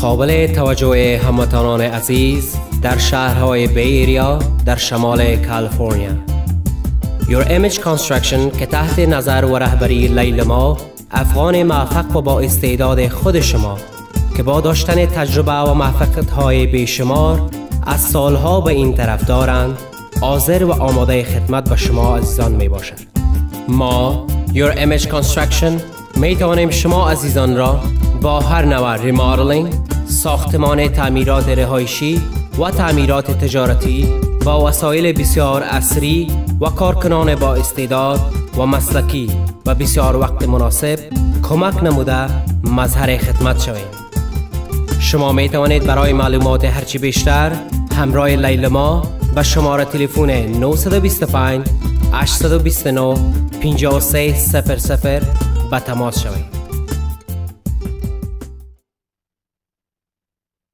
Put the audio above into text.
قابل توجه هموطنان عزیز در شهرهای بی ایریا در شمال کالیفرنیا. Your Image Construction که تحت نظر و رهبری لیلما، افغان موفق و با استعداد خود شما که با داشتن تجربه و موفقیت‌های بیشمار از سالها به این طرف دارند، حاضر و آماده خدمت به شما عزیزان می باشد. ما Your Image Construction می توانیم شما عزیزان را با هر نوع ریمادلینگ، ساختمان تعمیرات رهایشی و تعمیرات تجارتی با وسایل بسیار عصری و کارکنان با استعداد و مسلکی و بسیار وقت مناسب کمک نموده مظهر خدمت شویم. شما می توانید برای معلومات هرچی بیشتر همراه لیلما به شماره تلفن 925 829 5300 به تماس شوید.